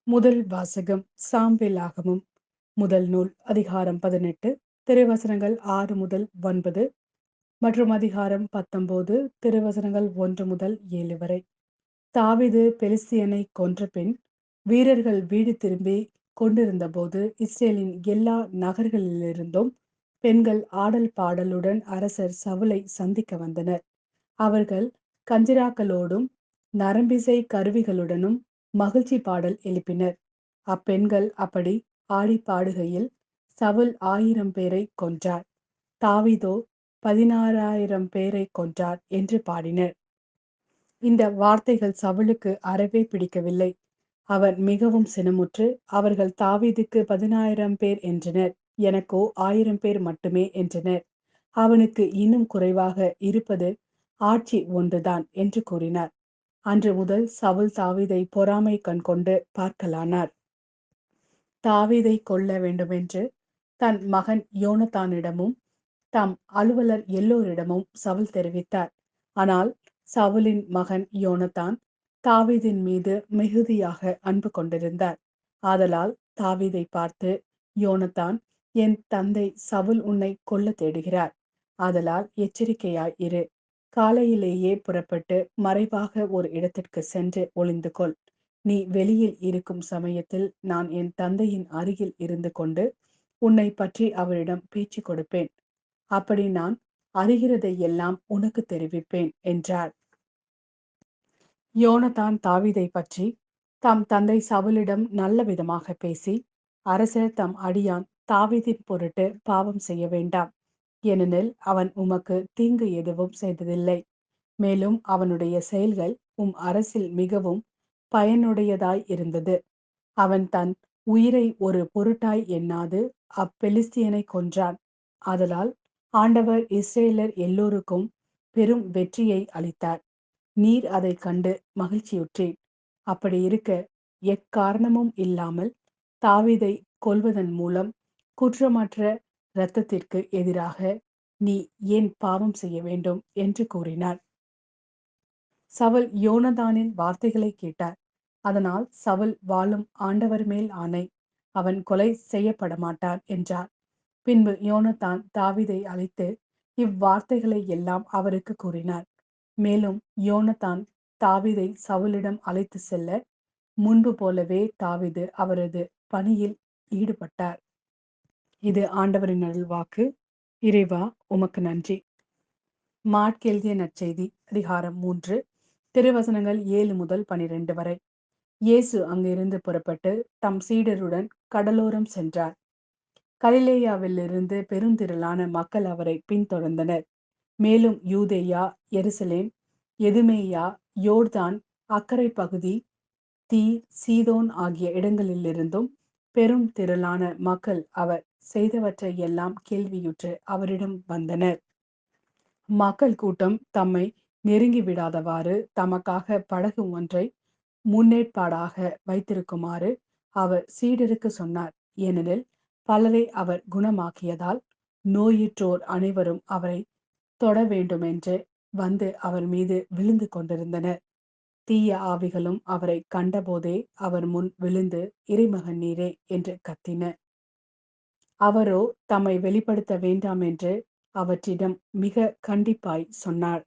முதல் வாசகம் சாம்பேலாகமம் முதல் நூல் அதிகாரம் 18 திருவசனங்கள் 6 முதல் 9 மற்றும் அதிகாரம் 19 திருவசனங்கள் 1 முதல் 7 வரை. தாவீது பெலிஸ்தியனை கொன்ற பின் வீரர்கள் வீடு திரும்பி கொண்டிருந்தபோது இஸ்ரேலின் எல்லா நகர்களிலிருந்தும் பெண்கள் ஆடல் பாடலுடன் அரசர் சவுலை சந்திக்க வந்தனர். அவர்கள் கஞ்சிராக்களோடும் நரம்பிசை கருவிகளுடனும் மகிழ்ச்சி பாடல் எழுப்பினர். அப்பெண்கள் அப்படி ஆடி பாடுகையில் சவுல் 1000 பேரை கொன்றார், தாவீதோ 16,000 பேரை கொன்றார் என்று பாடினர். இந்த வார்த்தைகள் சவுலுக்கு அறவே பிடிக்கவில்லை. அவர் மிகவும் சினமுற்று, அவர்கள் தாவீதுக்கு 16,000 பேர் என்றனர், எனக்கோ 1000 பேர் மட்டுமே என்றனர். அவனுக்கு இன்னும் குறைவாக இருப்பது ஆட்சி ஒன்றுதான் என்று கூறினார். அன்று முதல் சவுல் தாவீதை பொறாமை கண் கொண்டு பார்க்கலானார். தாவீதை கொல்ல வேண்டுமென்று தன் மகன் யோனத்தானிடமும் தம் அலுவலர் எல்லோரிடமும் சவுல் தெரிவித்தார். ஆனால் சவுலின் மகன் யோனத்தான் தாவீதின் மீது மிகுதியாக அன்பு கொண்டிருந்தார். ஆதலால் தாவீதை பார்த்து, யோனத்தான், என் தந்தை சவுல் உன்னை கொல்ல தேடுகிறார். ஆதலால் எச்சரிக்கையாய் இரு. காலையிலேயே புறப்பட்டு மறைவாக ஒரு இடத்திற்கு சென்று ஒளிந்து கொள். நீ வெளியில் இருக்கும் சமயத்தில் நான் என் தந்தையின் அருகில் இருந்து கொண்டு உன்னை பற்றி அவரிடம் பேச்சு கொடுப்பேன். அப்படி நான் அறிகிறதை எல்லாம் உனக்கு தெரிவிப்பேன் என்றார். யோனத்தான் தாவீதை பற்றி தம் தந்தை சவுலிடம் நல்ல விதமாக பேசி, அரசர் தம் அடியான் தாவீதின் பொருட்டு பாவம் செய்ய வேண்டாம், ஏனெனில் அவன் உமக்கு தீங்கு எதுவும் செய்ததில்லை. மேலும் அவனுடைய செயல்கள் அரசில் மிகவும் பயனுடையதாய் இருந்தது. அவன் தன் உயிரை ஒரு பொருட்டாய் எண்ணாது அப்பெலிஸ்தியனை கொன்றான். ஆதலால் ஆண்டவர் இஸ்ரேலர் எல்லோருக்கும் பெரும் வெற்றியை அளித்தார். நீர் அதை கண்டு மகிழ்ச்சியுற்றீர். அப்படி இருக்க எக்காரணமும் இல்லாமல் தாவீதை கொல்வதன் மூலம் குற்றமற்ற இரத்தத்திற்கு எதிராக நீ ஏன் பாவம் செய்ய வேண்டும் என்று கூறினார். சவுல் யோனத்தானின் வார்த்தைகளை கேட்டார். அதனால் சவுல் வாழும் ஆண்டவர் மேல் ஆணை, அவன் கொலை செய்யப்பட மாட்டான் என்றார். பின்பு யோனத்தான் தாவீதை அழைத்து இவ்வார்த்தைகளை எல்லாம் அவருக்கு கூறினார். மேலும் யோனத்தான் தாவீதை சவுலிடம் அழைத்து செல்ல முன்பு போலவே தாவீது அவரது பணியில் ஈடுபட்டார். இது ஆண்டவரின் அருள்வாக்கு. இறைவா, உமக்கு நன்றி. மாட்கெழுதிய நற்செய்தி அதிகாரம் 3 திருவசனங்கள் 7 முதல் 12 வரை. இயேசு அங்கிருந்து புறப்பட்டு தம் சீடருடன் கடலோரம் சென்றார். கலிலேயாவிலிருந்து பெருந்திரளான மக்கள் அவரை பின்தொடர்ந்தனர். மேலும் யூதேயா, எருசலேம், எதுமேயா, யோர்தான் அக்கரை பகுதி, தீர், சீதோன் ஆகிய இடங்களிலிருந்தும் பெரும் திரளான மக்கள் அவர் செய்தவற்றை எல்லாம் கேள்வியுற்று அவரிடம் வந்தனர். மக்கள் கூட்டம் தம்மை நெருங்கி விடாதவாறு தமக்காக படகு ஒன்றை முன்னேற்பாடாக வைத்திருக்குமாறு அவர் சீடருக்கு சொன்னார். ஏனெனில் பலரை அவர் குணமாக்கியதால் நோயுற்றோர் அனைவரும் அவரை தொட வேண்டுமென்று வந்து அவர் மீது விழுந்து கொண்டிருந்தனர். தீய ஆவிகளும் அவரை கண்டபோதே அவர் முன் விழுந்து, இறைமகன் நீரே என்று கத்தின. அவரோ தம்மை வெளிப்படுத்த வேண்டாம் என்று அவற்றிடம் மிக கண்டிப்பாய் சொன்னார்.